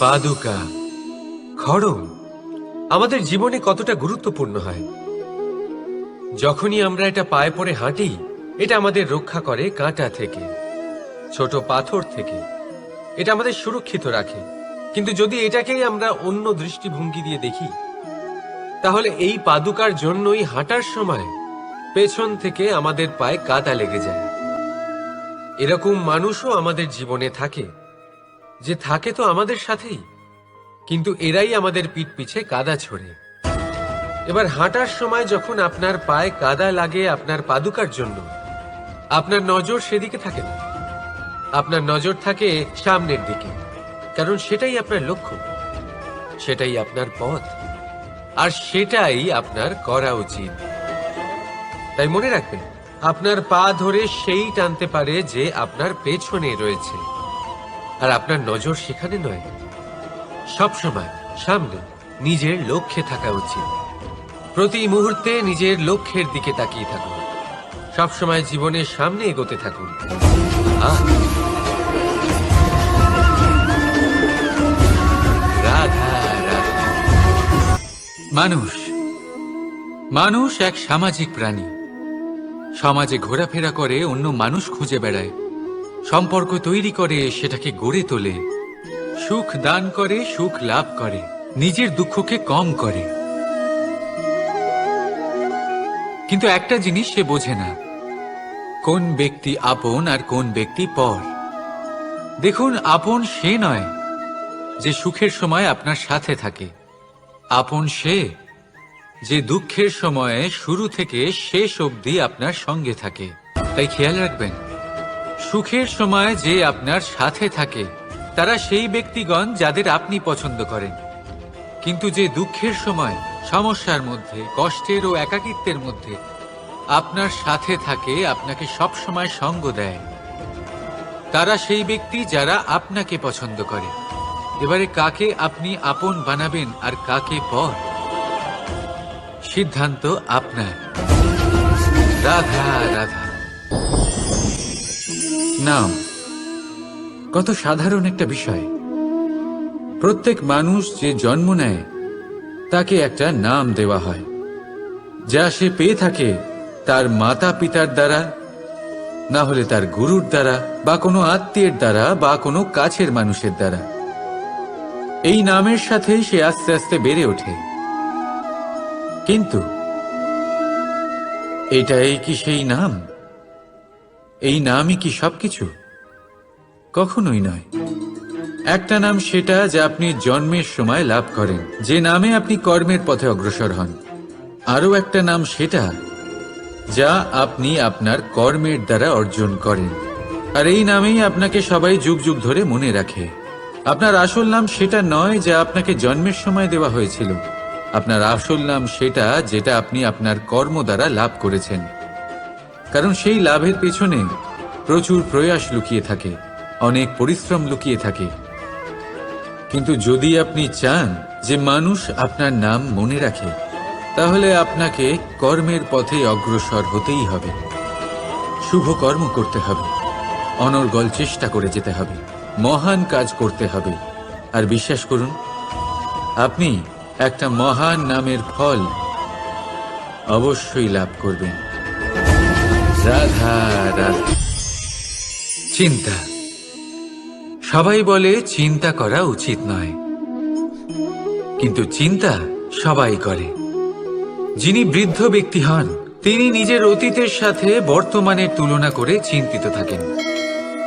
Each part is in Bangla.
পাদুকা, খড়ম আমাদের জীবনে কতটা গুরুত্বপূর্ণ হয়। যখনই আমরা এটা পায়ে পরে হাঁটি, এটা আমাদের রক্ষা করে কাঁটা থেকে, ছোট পাথর থেকে। এটা আমাদের সুরক্ষিত রাখে। কিন্তু যদি এটাকেই আমরা অন্য দৃষ্টিভঙ্গি দিয়ে দেখি, তাহলে এই পাদুকার জন্যই হাঁটার সময় পেছন থেকে আমাদের পায়ে কাদা লেগে যায়। এরকম মানুষও আমাদের জীবনে থাকে, যে থাকে তো আমাদের সাথেই, কিন্তু এরাই আমাদের পিঠ পিছে কাদা ছোড়ে। এবার হাঁটার সময় যখন আপনার পায়ে কাদা লাগে আপনার পাদুকার জন্য, আপনার নজর সেদিকে থাকে না, আপনার নজর থাকে সামনের দিকে, কারণ সেটাই আপনার লক্ষ্য, সেটাই আপনার পথ, আর সেটাই আপনার করা উচিত। তাই মনে রাখবেন, আপনার পা ধরে সেই টানতে পারে যে আপনার পেছনে রয়েছে, আর আপনার নজর সেখানে নয়। সবসময় সামনে নিজের লক্ষ্যে থাকা উচিত। প্রতি মুহূর্তে নিজের লক্ষ্যের দিকে তাকিয়ে থাকুন। সবসময় জীবনের সামনে এগোতে থাকুন। রাধা রাধা। মানুষ এক সামাজিক প্রাণী। সমাজে ঘোরাফেরা করে, অন্য মানুষ খুঁজে বেড়ায়, সম্পর্ক তৈরি করে, সেটাকে গড়ে তোলে, সুখ দান করে, সুখ লাভ করে, নিজের দুঃখকে কম করে। কিন্তু একটা জিনিস সে বোঝে না, কোন ব্যক্তি আপন আর কোন ব্যক্তি পর। দেখুন, আপন সে নয় যে সুখের সময় আপনার সাথে থাকে। আপন সে যে দুঃখের সময়ে শুরু থেকে শেষ অবধি আপনার সঙ্গে থাকে। তাই খেয়াল রাখবেন, সুখের সময় যে আপনার সাথে থাকে তারা সেই ব্যক্তিগণ যাদের আপনি পছন্দ করেন। কিন্তু যে দুঃখের সময়, সমস্যার মধ্যে, কষ্টের ও একাকিত্বের মধ্যে আপনার সাথে থাকে, আপনাকে সব সময় সঙ্গ দেয়, তারা সেই ব্যক্তি যারা আপনাকে পছন্দ করে। এবারে কাকে আপনি আপন বানাবেন আর কাকে পর, সিদ্ধান্ত আপনার। রাধা রাধা। নাম কত সাধারণ একটা বিষয়। প্রত্যেক মানুষ যে জন্ম নেয় তাকে একটা নাম দেওয়া হয়, যা সে পেয়ে থাকে তার মাতা পিতার দ্বারা, না হলে তার গুরুর দ্বারা, বা কোনো আত্মীয়ের দ্বারা, বা কোনো কাছের মানুষের দ্বারা। এই নামের সাথেই সে আস্তে আস্তে বেড়ে ওঠে। কিন্তু এটাই কি সেই নাম? এই নামই কি সবকিছু? কখনোই নয়। একটা নাম সেটা যা আপনি জন্মের সময় লাভ করেন, যে নামে আপনি কর্মের পথে অগ্রসর হন। আরও একটা নাম সেটা যা আপনি আপনার কর্মের দ্বারা অর্জন করেন, আর এই নামেই আপনাকে সবাই যুগ যুগ ধরে মনে রাখে। আপনার আসল নাম সেটা নয় যা আপনাকে জন্মের সময় দেওয়া হয়েছিল। আপনার আসল নাম সেটা যেটা আপনি আপনার কর্ম দ্বারা লাভ করেছেন, কারণ সেই লাভের পেছনে প্রচুর প্রয়াস লুকিয়ে থাকে, অনেক পরিশ্রম লুকিয়ে থাকে। কিন্তু যদি আপনি চান যে মানুষ আপনার নাম মনে রাখে, তাহলে আপনাকে কর্মের পথে অগ্রসর হতেই হবে, শুভ কর্ম করতে হবে, অনর্গল চেষ্টা করে যেতে হবে, মহান কাজ করতে হবে। আর বিশ্বাস করুন, আপনি একটা মহান নামের ফল অবশ্যই লাভ করবেন। রাধা রাধা। চিন্তা। সবাই বলে চিন্তা করা উচিত নয়, কিন্তু চিন্তা সবাই করে। যিনি বৃদ্ধ ব্যক্তি হন, তিনি নিজের অতীতের সাথে বর্তমানের তুলনা করে চিন্তিত থাকেন।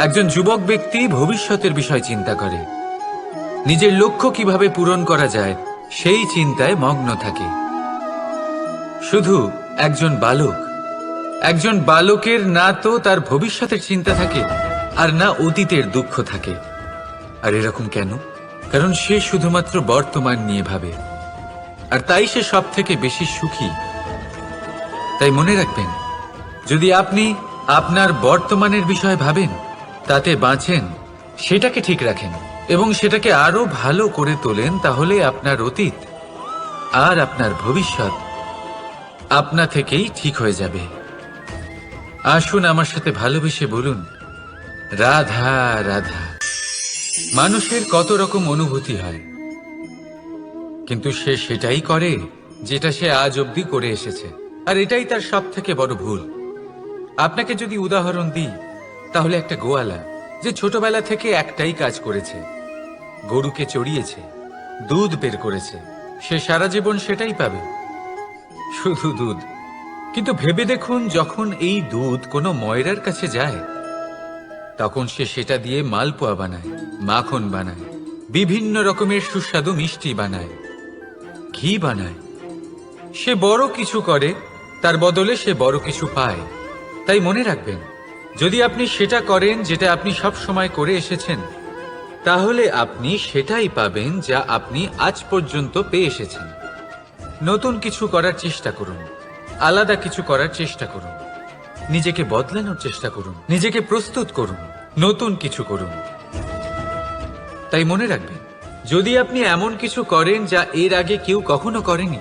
একজন যুবক ব্যক্তি ভবিষ্যতের বিষয় চিন্তা করে, নিজের লক্ষ্য কিভাবে পূরণ করা যায় সেই চিন্তায় মগ্ন থাকে। শুধু একজন বালকের না তো তার ভবিষ্যতের চিন্তা থাকে, আর না অতীতের দুঃখ থাকে। আর এরকম কেন? কারণ সে শুধুমাত্র বর্তমান নিয়ে ভাবে, আর তাই সে সব থেকে বেশি সুখী। তাই মনে রাখবেন, যদি আপনি আপনার বর্তমানের বিষয় ভাবেন, তাতে বাঁচেন, সেটাকে ঠিক রাখেন এবং সেটাকে আরো ভালো করে তোলেন, তাহলে আপনার অতীত আর আপনার ভবিষ্যৎ আপনা থেকেই ঠিক হয়ে যাবে। আসুন আমার সাথে ভালোবেসে বলুন, রাধা রাধা। মানুষের কত রকম অনুভূতি হয়, কিন্তু সে সেটাই করে যেটা সে আজ অবধি করে এসেছে, আর এটাই তার সব থেকে বড় ভুল। আপনাকে যদি উদাহরণ দিই, তাহলে একটা গোয়ালা যে ছোটবেলা থেকে একটাই কাজ করেছে, গরুকে চড়িয়েছে, দুধ বের করেছে, সে সারা জীবন সেটাই পাবে, শুধু দুধ। কিন্তু ভেবে দেখুন, যখন এই দুধ কোনো ময়রার কাছে যায়, তখন সে সেটা দিয়ে মালপোয়া বানায়, মাখন বানায়, বিভিন্ন রকমের সুস্বাদু মিষ্টি বানায়, ঘি বানায়। সে বড় কিছু করে, তার বদলে সে বড় কিছু পায়। তাই মনে রাখবেন, যদি আপনি সেটা করেন যেটা আপনি সব সময় করে এসেছেন, তাহলে আপনি সেটাই পাবেন যা আপনি আজ পর্যন্ত পেয়ে এসেছেন। নতুন কিছু করার চেষ্টা করুন, আলাদা কিছু করার চেষ্টা করুন, নিজেকে বদলানোর চেষ্টা করুন, নিজেকে প্রস্তুত করুন, নতুন কিছু করুন। তাই মনে রাখবেন, যদি আপনি এমন কিছু করেন যা এর আগে কেউ কখনো করেনি,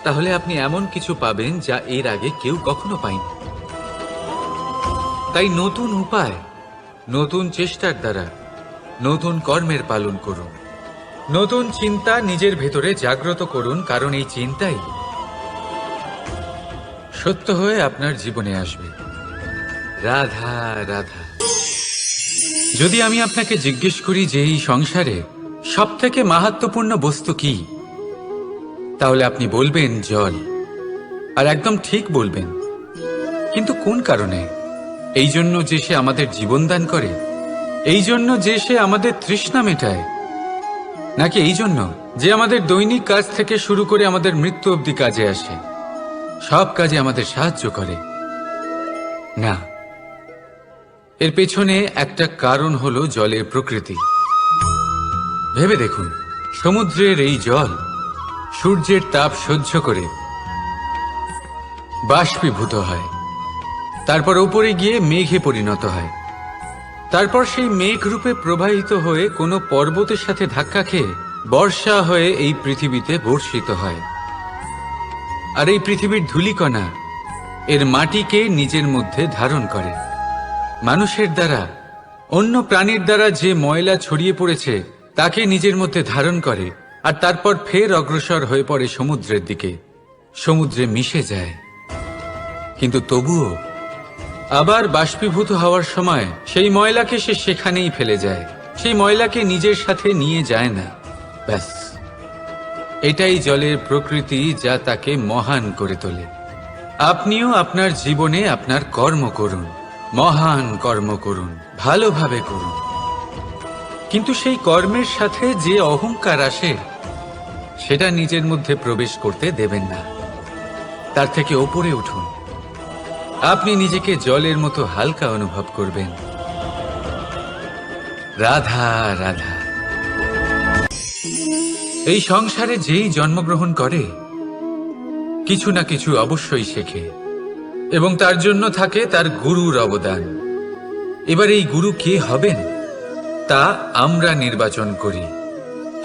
তাহলে আপনি এমন কিছু পাবেন যা এর আগে কেউ কখনো পায়নি। তাই নতুন উপায়, নতুন চেষ্টার দ্বারা নতুন কর্মের পালন করুন। নতুন চিন্তা নিজের ভেতরে জাগ্রত করুন, কারণ এই চিন্তাই সত্য হয়ে আপনার জীবনে আসবে। রাধা রাধা। যদি আমি আপনাকে জিজ্ঞেস করি যে এই সংসারে সব থেকে মাহাত্ম্যপূর্ণ বস্তু কি, তাহলে আপনি বলবেন জল। আর একদম ঠিক বলবেন। কিন্তু কোন কারণে? এই জন্য যে সে আমাদের জীবন দান করে? এই জন্য যে সে আমাদের তৃষ্ণা মেটায়? নাকি এই জন্য যে আমাদের দৈনিক কাজ থেকে শুরু করে আমাদের মৃত্যু অবধি কাজে আসে, সব কাজে আমাদের সাহায্য করে? না, এর পেছনে একটা কারণ হলো জলের প্রকৃতি। ভেবে দেখুন, সমুদ্রের এই জল সূর্যের তাপ সহ্য করে বাষ্পীভূত হয়, তারপর উপরে গিয়ে মেঘে পরিণত হয়, তারপর সেই মেঘ রূপে প্রবাহিত হয়ে কোনো পর্বতের সাথে ধাক্কা খেয়ে বর্ষা হয়ে এই পৃথিবীতে বর্ষিত হয়। আর এই পৃথিবীর ধূলিকণা এর মাটিকে নিজের মধ্যে ধারণ করে। মানুষের দ্বারা, অন্য প্রাণীর দ্বারা যে ময়লা ছড়িয়ে পড়েছে তাকে নিজের মধ্যে ধারণ করে, আর তারপর ফের অগ্রসর হয়ে পড়ে সমুদ্রের দিকে, সমুদ্রে মিশে যায়। কিন্তু তবুও আবার বাষ্পীভূত হওয়ার সময় সেই ময়লাকে সে সেখানেই ফেলে যায়, সেই ময়লাকে নিজের সাথে নিয়ে যায় না। ব্যাস, এটাই জলের প্রকৃতি, যা তাকে মহান করে তোলে। আপনিও আপনার জীবনে আপনার কর্ম করুন, মহান কর্ম করুন, ভালোভাবে করুন, কিন্তু সেই কর্মের সাথে যে অহংকার আসে সেটা নিজের মধ্যে প্রবেশ করতে দেবেন না। তার থেকে ওপরে উঠুন। আপনি নিজেকে জলের মতো হালকা অনুভব করবেন। রাধা রাধা। এই সংসারে যেই জন্মগ্রহণ করে কিছু না কিছু অবশ্যই শেখে, এবং তার জন্য থাকে তার গুরুর অবদান। এবার এই গুরু কে হবেন তা আমরা নির্বাচন করি।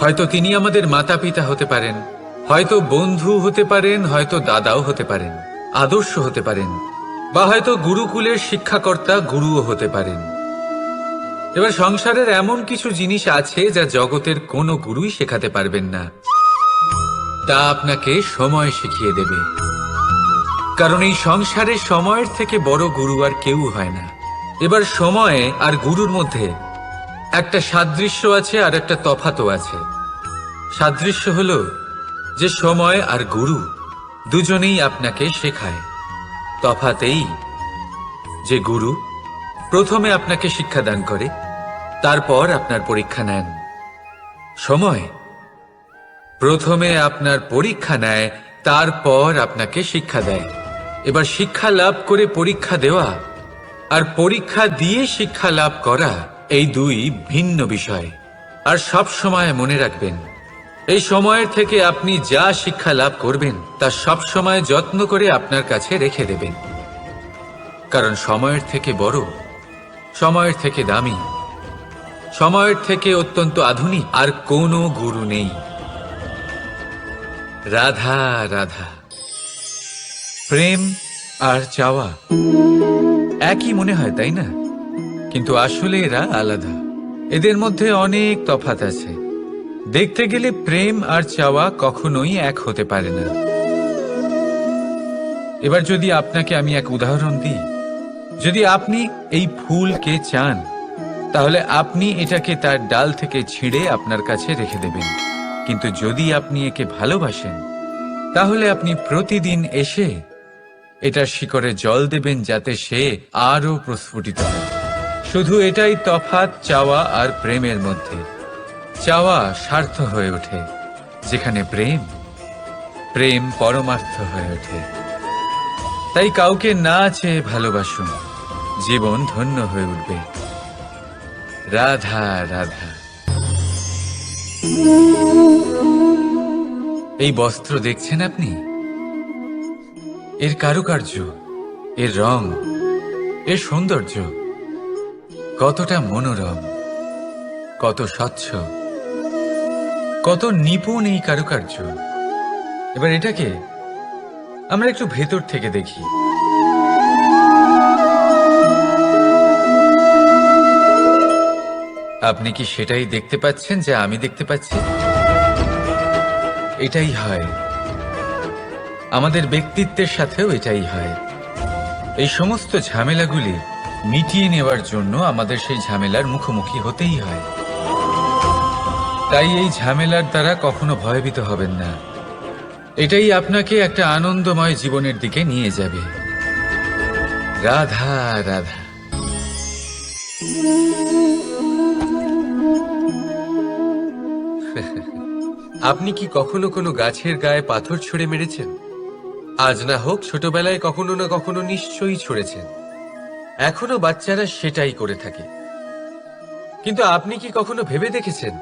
হয়তো তিনি আমাদের মাতা পিতা হতে পারেন, হয়তো বন্ধু হতে পারেন, হয়তো দাদাও হতে পারেন, আদর্শ হতে পারেন, বা হয়তো গুরুকুলের শিক্ষাকর্তা গুরুও হতে পারেন। এবার সংসারের এমন কিছু জিনিস আছে যা জগতের কোনো গুরুই শেখাতে পারবেন না, তা আপনাকে সময় শিখিয়ে দেবে। কারণ এই সংসারে সময়ের থেকে বড় গুরু আর কেউ হয় না। এবার সময় আর গুরুর মধ্যে একটা সাদৃশ্য আছে আর একটা তফাতও আছে। সাদৃশ্য হলো যে সময় আর গুরু দুজনেই আপনাকে শেখায়। তফাতেই যে গুরু প্রথমে আপনাকে শিক্ষাদান করে, তারপর আপনার পরীক্ষা নেন। সময় প্রথমে আপনার পরীক্ষা নেয়, তারপর আপনাকে শিক্ষা দেয়। এবার শিক্ষা লাভ করে পরীক্ষা দেওয়া আর পরীক্ষা দিয়ে শিক্ষা লাভ করা এই দুই ভিন্ন বিষয়। আর সব সময় মনে রাখবেন, এই সময়ের থেকে আপনি যা শিক্ষা লাভ করবেন তা সব সময় যত্ন করে আপনার কাছে রেখে দেবেন। কারণ সময়ের থেকে বড়, সময়ের থেকে দামি, সময়ের থেকে অত্যন্ত আধুনিক আর কোনো গুরু নেই। রাধা রাধা। প্রেম আর চাওয়া একই মনে হয়, তাই না? কিন্তু আসলে এরা আলাদা। এদের মধ্যে অনেক তফাৎ আছে। দেখতে গেলে প্রেম আর চাওয়া কখনোই এক হতে পারে না। এবার যদি আপনাকে আমি এক উদাহরণ দিই, যদি আপনি এই ফুলকে চান, তাহলে আপনি এটাকে তার ডাল থেকে ছিঁড়ে আপনার কাছে রেখে দেবেন। কিন্তু যদি আপনি একে ভালোবাসেন, তাহলে আপনি প্রতিদিন এসে এটার শিকড়ে জল দেবেন, যাতে সে আরো প্রস্ফুটিত হয়। শুধু এটাই তফাৎ চাওয়া আর প্রেমের মধ্যে। চাওয়া স্বার্থ হয়ে ওঠে, যেখানে প্রেম প্রেম পরমার্থ হয়ে ওঠে। তাই কাউকে না চেয়ে ভালোবাসুন, জীবন ধন্য হয়ে উঠবে। রাধা রাধা। এই বস্ত্র দেখছেন আপনি? এর কারুকার্য, এর রং, এর সৌন্দর্য কতটা মনোরম, কত স্বচ্ছ, কত নিপুণ এই কারুকার্য। এবার এটাকে আমরা একটু ভেতর থেকে দেখি। আপনি কি সেটাই দেখতে পাচ্ছেন যা আমি দেখতে পাচ্ছি? এটাই হয় আমাদের ব্যক্তিত্বের সাথেও, এটাই হয়। এই সমস্ত ঝামেলাগুলি মিটিয়ে নেওয়ার জন্য আমাদের সেই ঝামেলার মুখোমুখি হতেই হয়। তাই এই ঝামেলার দ্বারা কখনো ভয়ভীত হবেন না। এটাই আপনাকে একটা আনন্দময় জীবনের দিকে নিয়ে যাবে। রাধা রাধা। আপনি কি কখনো কোনো গাছের গায়ে পাথর ছুঁড়ে মেরেছেন? আজ না হোক, ছোটবেলায় কখনো না কখনো নিশ্চয়ই ছুঁড়েছেন। এখনো বাচ্চারা সেটাই করে থাকে। কিন্তু আপনি কি কখনো ভেবে দেখেছেন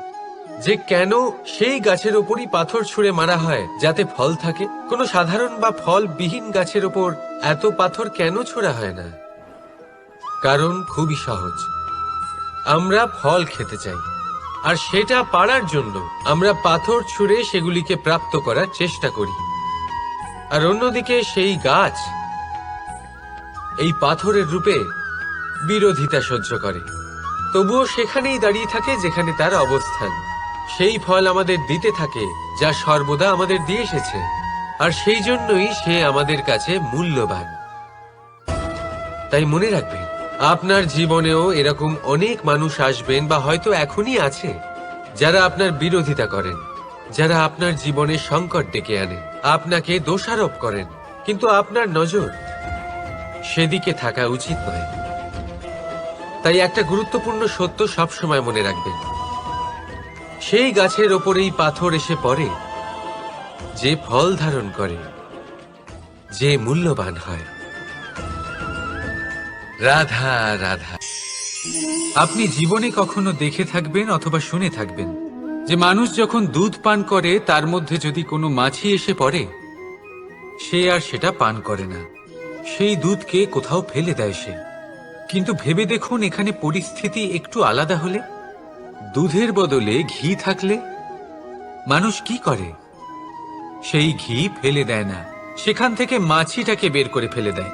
যে কেন সেই গাছের ওপরই পাথর ছুঁড়ে মারা হয় যাতে ফল থাকে? কোনো সাধারণ বা ফলবিহীন গাছের ওপর এত পাথর কেন ছোড়া হয় না? কারণ খুবই সহজ। আমরা ফল খেতে চাই, আর সেটা পারার জন্য আমরা পাথর ছুঁড়ে সেগুলিকে প্রাপ্ত করার চেষ্টা করি। আর অন্যদিকে সেই গাছ এই পাথরের রূপে বিরোধিতা সহ্য করে, তবুও সেখানেই দাঁড়িয়ে থাকে যেখানে তার অবস্থান। সেই ফল আমাদের দিতে থাকে যা সর্বদা আমাদের দিয়ে এসেছে, আর সেই জন্যই সে আমাদের কাছে মূল্যবান। তাই মনে রাখবেন, আপনার জীবনেও এরকম অনেক মানুষ আসবেন, বা হয়তো এখনই আছে, যারা আপনার বিরোধিতা করেন, যারা আপনার জীবনে সংকট ডেকে আনেন, আপনাকে দোষারোপ করেন। কিন্তু আপনার নজর সেদিকে থাকা উচিত নয়। তাই একটা গুরুত্বপূর্ণ সত্য সবসময় মনে রাখবেন, সেই গাছের ওপরেই পাথর এসে পড়ে যে ফল ধারণ করে, যে মূল্যবান হয়। রাধা রাধা। আপনি জীবনে কখনো দেখে থাকবেন অথবা শুনে থাকবেন যে মানুষ যখন দুধ পান করে, তার মধ্যে যদি কোনো মাছি এসে পড়ে, সে আর সেটা পান করে না, সেই দুধকে কোথাও ফেলে দেয় সে। কিন্তু ভেবে দেখুন, এখানে পরিস্থিতি একটু আলাদা হলে, দুধের বদলে ঘি থাকলে মানুষ কি করে? সেই ঘি ফেলে দেয় না, সেখান থেকে মাছিটাকে বের করে ফেলে দেয়।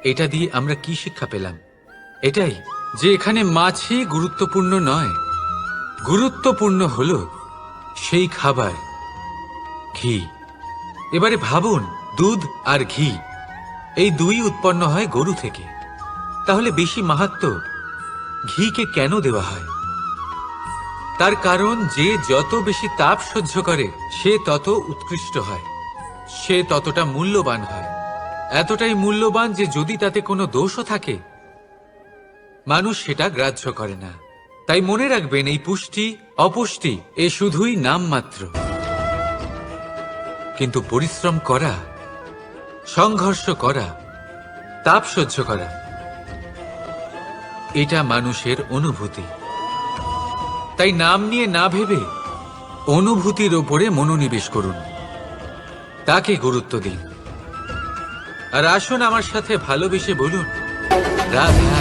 এটা দিয়ে আমরা কি শিক্ষা পেলাম? এটাই যে এখানে মাছি গুরুত্বপূর্ণ নয়, গুরুত্বপূর্ণ হলো সেই খাবার, ঘি। এবারে ভাবুন, দুধ আর ঘি এই দুই উৎপন্ন হয় গরু থেকে। তাহলে বেশি মাহাত্ম্য ঘিকে কেন দেওয়া হয়? তার কারণ, যে যত বেশি তাপ সহ্য করে সে তত উৎকৃষ্ট হয়, সে ততটা মূল্যবান হয়। এতটাই মূল্যবান যে যদি তাতে কোনো দোষও থাকে, মানুষ সেটা গ্রাহ্য করে না। তাই মনে রাখবেন, এই পুষ্টি অপুষ্টি এ শুধুই নামমাত্র। কিন্তু পরিশ্রম করা, সংঘর্ষ করা, তাপ সহ্য করা, এটা মানুষের অনুভূতি। তাই নাম নিয়ে না ভেবে অনুভূতির ওপরে মনোনিবেশ করুন, তাকে গুরুত্ব দিন। আর আসুন আমার সাথে ভালোবেসে বলুন, রাধা